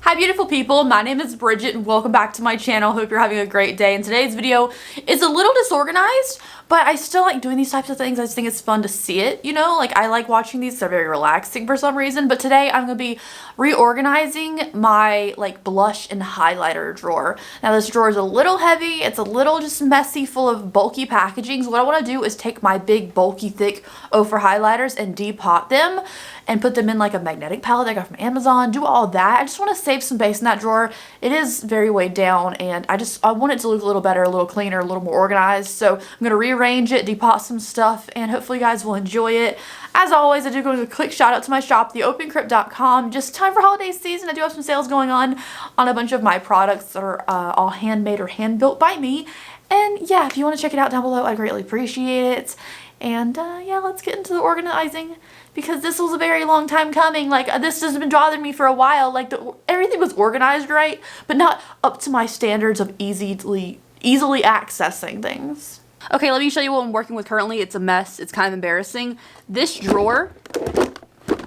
Hi beautiful people, my name is Bridget and welcome back to my channel. Hope you're having a great day. And today's video is a little disorganized, but I still like doing these types of things. I just think it's fun to see it, you know? Like I like watching these, they're very relaxing for some reason. But today I'm going to be reorganizing my like blush and highlighter drawer. Now this drawer is a little heavy, it's a little just messy, full of bulky packaging. So what I want to do is take my big bulky thick Ofra highlighters and depot them and put them in like a magnetic palette I got from Amazon, do all that. I just want to save some space in that drawer. It is very weighed down and I want it to look a little better, a little cleaner, a little more organized. So I'm going to rearrange it, depot some stuff, and hopefully you guys will enjoy it. As always, I do go to a quick shout out to my shop, theopencrypt.com. Just time for holiday season. I do have some sales going on a bunch of my products that are all handmade or hand built by me. And yeah, if you want to check it out down below, I greatly appreciate it. And yeah, let's get into the organizing, because this was a very long time coming. Like this has been bothering me for a while. Like everything was organized right, but not up to my standards of easily accessing things. Okay, let me show you what I'm working with currently. It's a mess. It's kind of embarrassing. This drawer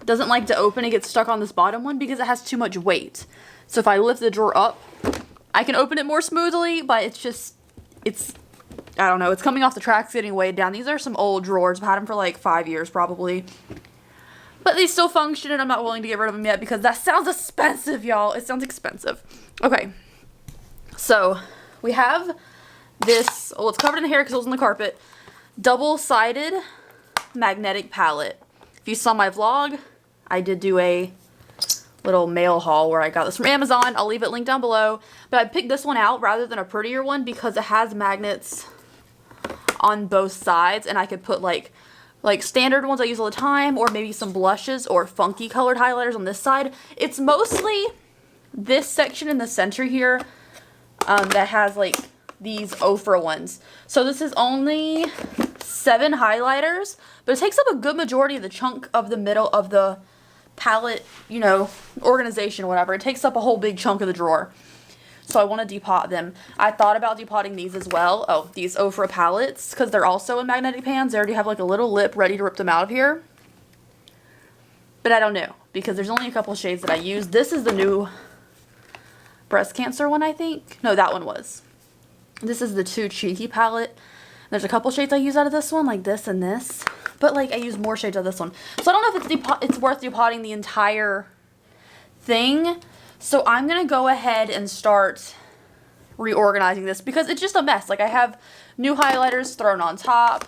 doesn't like to open. It gets stuck on this bottom one because it has too much weight. So if I lift the drawer up, I can open it more smoothly, but I don't know, it's coming off the tracks, getting weighed down. These are some old drawers. I've had them for like 5 years probably. But they still function and I'm not willing to get rid of them yet because that sounds expensive, y'all. It sounds expensive. Okay, so we have this, oh, it's covered in hair because it was on the carpet, double-sided magnetic palette. If you saw my vlog, I did do a little mail haul where I got this from Amazon. I'll leave it linked down below. But I picked this one out rather than a prettier one because it has magnets on both sides, and I could put like standard ones I use all the time, or maybe some blushes or funky colored highlighters on this side. It's mostly this section in the center here that has like these Ofra ones. So this is only 7 highlighters, but it takes up a good majority of the chunk of the middle of the palette, you know, organization, whatever. It takes up a whole big chunk of the drawer. So I want to depot them. I thought about depotting these as well. Oh, these Ofra palettes, because they're also in magnetic pans. They already have like a little lip ready to rip them out of here. But I don't know, because there's only a couple shades that I use. This is the new breast cancer one, I think. No, that one was. This is the Too Cheeky palette. There's a couple shades I use out of this one, like this and this. But like I use more shades of this one. So I don't know if it's worth depotting the entire thing. So I'm going to go ahead and start reorganizing this because it's just a mess. Like I have new highlighters thrown on top.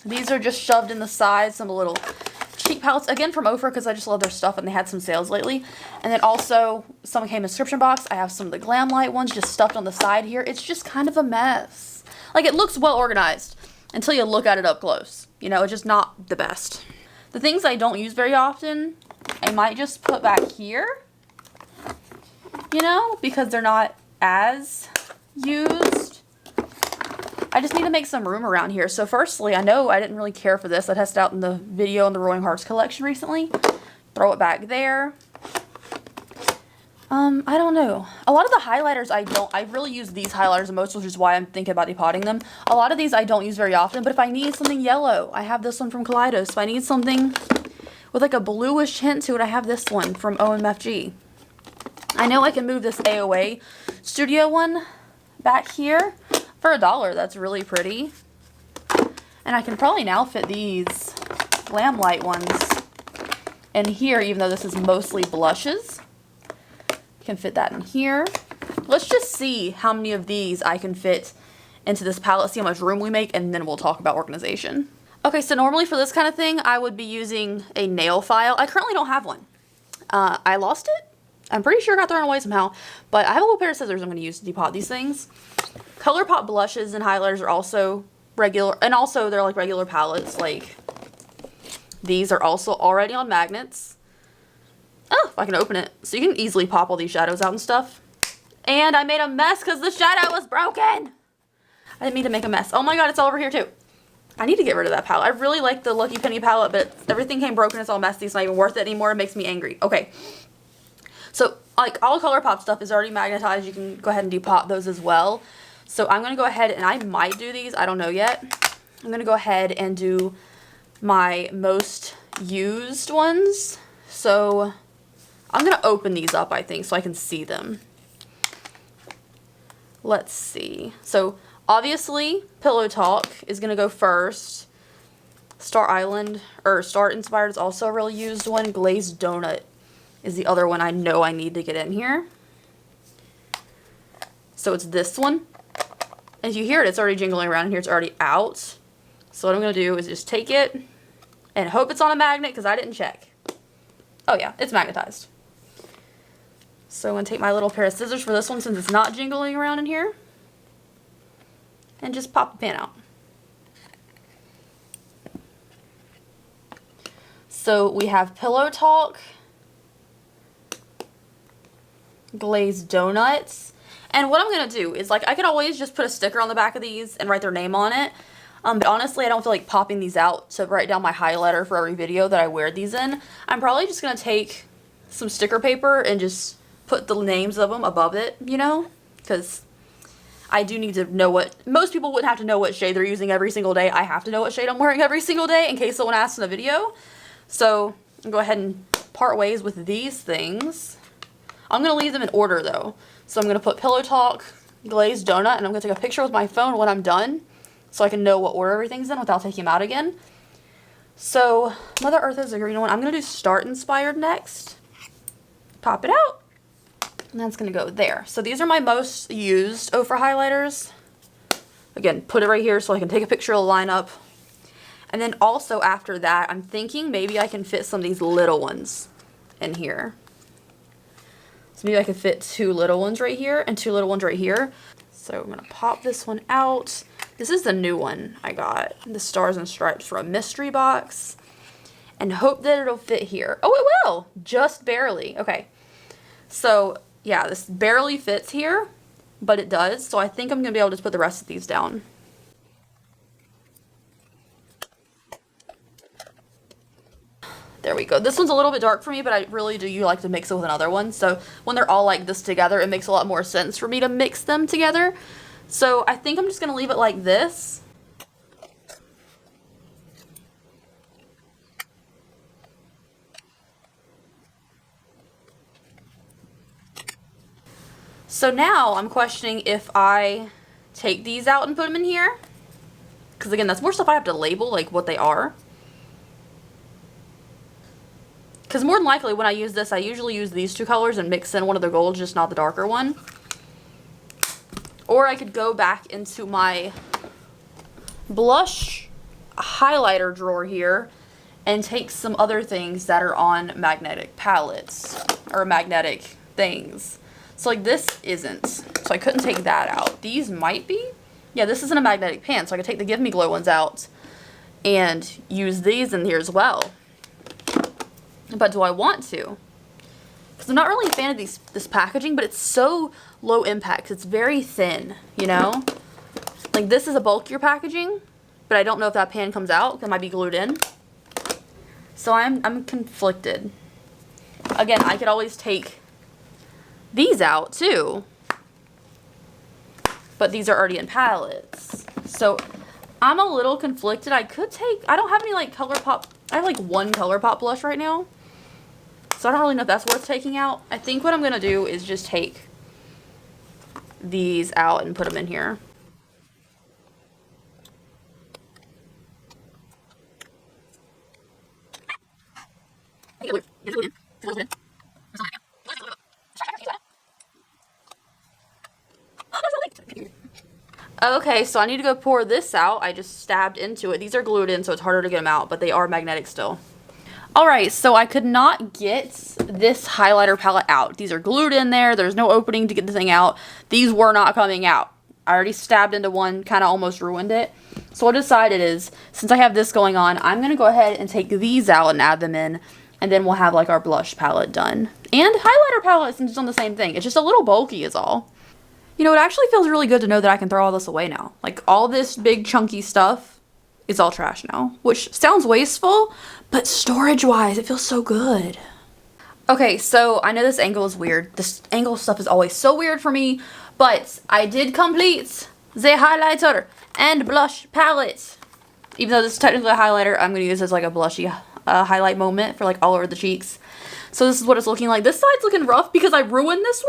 These are just shoved in the sides. Some little cheap palettes, again from Ofra because I just love their stuff and they had some sales lately. And then also some came in a subscription box. I have some of the Glam Light ones just stuffed on the side here. It's just kind of a mess. Like it looks well organized until you look at it up close. You know, it's just not the best. The things I don't use very often, I might just put back here. You know, because they're not as used. I just need to make some room around here. So firstly, I know I didn't really care for this. I tested out in the video on the Roaring Hearts collection recently. Throw it back there. I don't know. A lot of the highlighters I really use these highlighters the most, which is why I'm thinking about depotting them. A lot of these I don't use very often, but if I need something yellow, I have this one from Kaleidos. If I need something with like a bluish hint to it, I have this one from OMFG. I know I can move this AOA Studio one back here for $1. That's really pretty. And I can probably now fit these Glam Light ones in here, even though this is mostly blushes. Can fit that in here. Let's just see how many of these I can fit into this palette, see how much room we make, and then we'll talk about organization. Okay, so normally for this kind of thing, I would be using a nail file. I currently don't have one. I lost it. I'm pretty sure it got thrown away somehow, but I have a little pair of scissors I'm going to use to depot these things. Colourpop blushes and highlighters are also regular, and also they're like regular palettes. Like these are also already on magnets. Oh, if I can open it. So you can easily pop all these shadows out and stuff. And I made a mess because the shadow was broken. I didn't mean to make a mess. Oh my god, it's all over here too. I need to get rid of that palette. I really like the Lucky Penny palette, but everything came broken. It's all messy. It's not even worth it anymore. It makes me angry. Okay. So, like, all Colourpop stuff is already magnetized. You can go ahead and depot those as well. So, I'm going to go ahead, and I might do these. I don't know yet. I'm going to go ahead and do my most used ones. So, I'm going to open these up, I think, so I can see them. Let's see. So, obviously, Pillow Talk is going to go first. Star Island, or Star Inspired is also a really used one. Glazed Donut is the other one I know I need to get in here. So, it's this one. As you hear it, it's already jingling around in here. It's already out. So, what I'm going to do is just take it and hope it's on a magnet because I didn't check. Oh, yeah, it's magnetized. So I'm going to take my little pair of scissors for this one since it's not jingling around in here. And just pop the pan out. So we have Pillow Talk, Glazed Donuts. And what I'm going to do is, like, I could always just put a sticker on the back of these and write their name on it. But honestly, I don't feel like popping these out to write down my highlighter for every video that I wear these in. I'm probably just going to take some sticker paper and just put the names of them above it, you know? Because I do need to know what... Most people wouldn't have to know what shade they're using every single day. I have to know what shade I'm wearing every single day in case someone asks in a video. So, I'll go ahead and part ways with these things. I'm going to leave them in order, though. So, I'm going to put Pillow Talk, Glazed Donut, and I'm going to take a picture with my phone when I'm done so I can know what order everything's in without taking them out again. So, Mother Earth is a green one. I'm going to do Start Inspired next. Pop it out. And that's going to go there. So these are my most used Ofra highlighters. Again, put it right here so I can take a picture of the lineup. And then also after that, I'm thinking maybe I can fit some of these little ones in here. So maybe I could fit 2 little ones right here and 2 little ones right here. So I'm going to pop this one out. This is the new one I got. The Stars and Stripes for a mystery box. And hope that it'll fit here. Oh, it will! Just barely. Okay. So... yeah, this barely fits here, but it does. So I think I'm going to be able to put the rest of these down. There we go. This one's a little bit dark for me, but I really do like to mix it with another one. So when they're all like this together, it makes a lot more sense for me to mix them together. So I think I'm just going to leave it like this. So now I'm questioning if I take these out and put them in here. Because again, that's more stuff I have to label, like what they are. Because more than likely when I use this, I usually use these 2 colors and mix in one of the golds, just not the darker one. Or I could go back into my blush highlighter drawer here and take some other things that are on magnetic palettes or magnetic things. So like this isn't, so I couldn't take that out. These might be. Yeah, this isn't a magnetic pan, so I could take the Give Me Glow ones out and use these in here as well. But do I want to? Because I'm not really a fan of this packaging, but it's so low impact. It's very thin, you know? Like this is a bulkier packaging, but I don't know if that pan comes out. It might be glued in. So I'm conflicted. Again, I could always take these out too, but these are already in palettes, so I'm a little conflicted. I could take, I don't have any like Colourpop, I have like 1 Colourpop blush right now, so I don't really know if that's worth taking out. I think what I'm gonna do is just take these out and put them in here. Okay, so I need to go pour this out. I just stabbed into it. These are glued in, so it's harder to get them out, but they are magnetic still. Alright, so I could not get this highlighter palette out. These are glued in there. There's no opening to get the thing out. These were not coming out. I already stabbed into one, kind of almost ruined it. So what I decided is, since I have this going on, I'm going to go ahead and take these out and add them in, and then we'll have like our blush palette done. And highlighter palette, since it's on the same thing. It's just a little bulky is all. You know, it actually feels really good to know that I can throw all this away now. Like, all this big chunky stuff is all trash now. Which sounds wasteful, but storage-wise, it feels so good. Okay, so I know this angle is weird. This angle stuff is always so weird for me. But I did complete the highlighter and blush palette. Even though this is technically a highlighter, I'm going to use it as like a blushy highlight moment for like all over the cheeks. So this is what it's looking like. This side's looking rough because I ruined this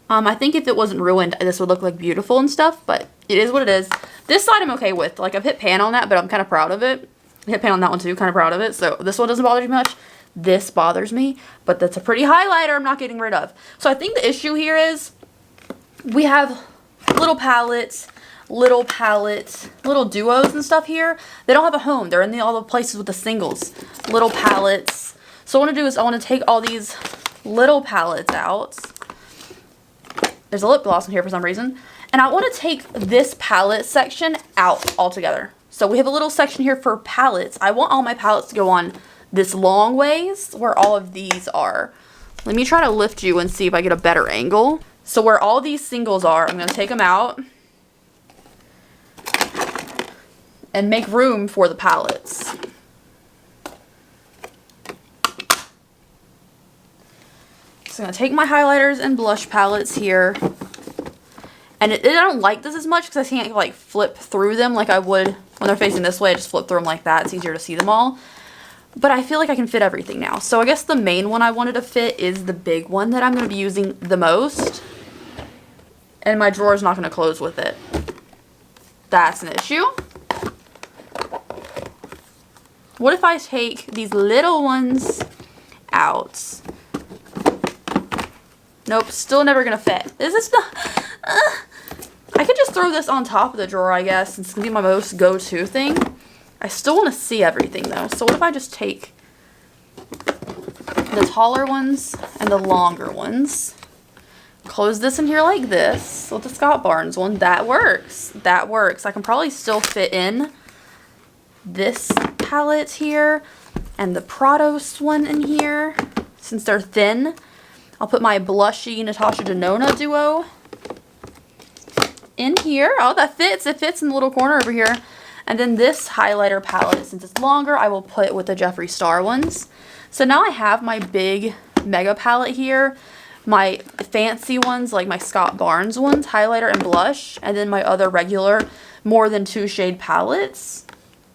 one. I think if it wasn't ruined, this would look like beautiful and stuff, but it is what it is. This side I'm okay with. Like, I've hit pan on that, but I'm kind of proud of it. I hit pan on that one too, kind of proud of it. So this one doesn't bother me much. This bothers me, but that's a pretty highlighter I'm not getting rid of. So I think the issue here is we have little palettes, little duos and stuff here. They don't have a home. They're in all the places with the singles. Little palettes. So what I want to do is I want to take all these little palettes out. There's a lip gloss in here for some reason. And I want to take this palette section out altogether. So we have a little section here for palettes. I want all my palettes to go on this long ways where all of these are. Let me try to lift you and see if I get a better angle. So where all these singles are, I'm going to take them out and make room for the palettes. So I'm going to take my highlighters and blush palettes here. And I don't like this as much because I can't like flip through them like I would when they're facing this way. I just flip through them like that. It's easier to see them all. But I feel like I can fit everything now. So I guess the main one I wanted to fit is the big one that I'm going to be using the most. And my drawer is not going to close with it. That's an issue. What if I take these little ones out? Nope, still never going to fit. This is not... I could just throw this on top of the drawer, I guess. It's going to be my most go-to thing. I still want to see everything, though. So what if I just take the taller ones and the longer ones, close this in here like this with the Scott Barnes one. That works. That works. I can probably still fit in this palette here and the Prados one in here since they're thin. I'll put my blushy Natasha Denona duo in here. Oh, that fits. It fits in the little corner over here. And then this highlighter palette, since it's longer, I will put with the Jeffree Star ones. So now I have my big mega palette here. My fancy ones, like my Scott Barnes ones, highlighter and blush. And then my other regular, more than 2 shade palettes.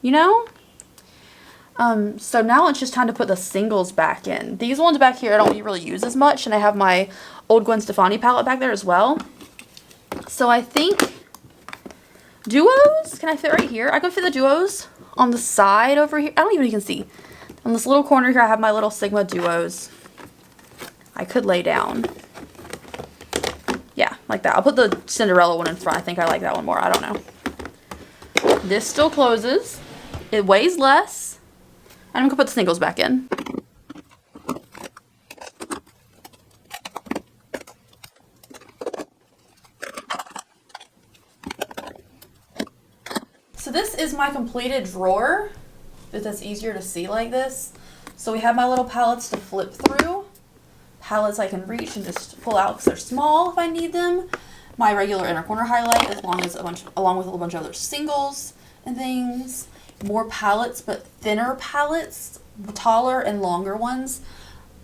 You know? So now it's just time to put the singles back in. These ones back here I don't really use as much. And I have my old Gwen Stefani palette back there as well. So I think... duos? Can I fit right here? I can fit the duos on the side over here. I don't even know if you can see. On this little corner here, I have my little Sigma duos. I could lay down. Yeah, like that. I'll put the Cinderella one in front. I think I like that one more. I don't know. This still closes. It weighs less. And I'm going to put the singles back in. So this is my completed drawer, if that's easier to see like this. So we have my little palettes to flip through. Palettes I can reach and just pull out because they're small if I need them. My regular inner corner highlight, along with a bunch of other singles and things. More palettes, but thinner palettes, taller and longer ones.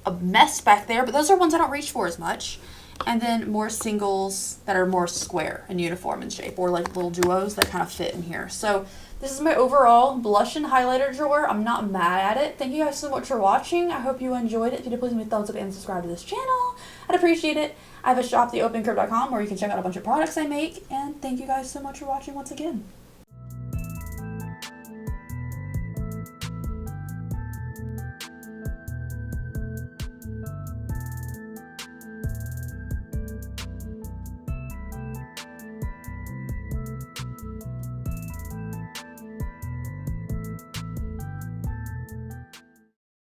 A mess back there, but those are ones I don't reach for as much. And then more singles that are more square and uniform in shape, or like little duos that kind of fit in here. So this is my overall blush and highlighter drawer. I'm not mad at it. Thank you guys so much for watching. I hope you enjoyed it. If you did, please give me a thumbs up and subscribe to this channel. I'd appreciate it. I have a shop, theopencurve.com, where you can check out a bunch of products I make. And thank you guys so much for watching once again.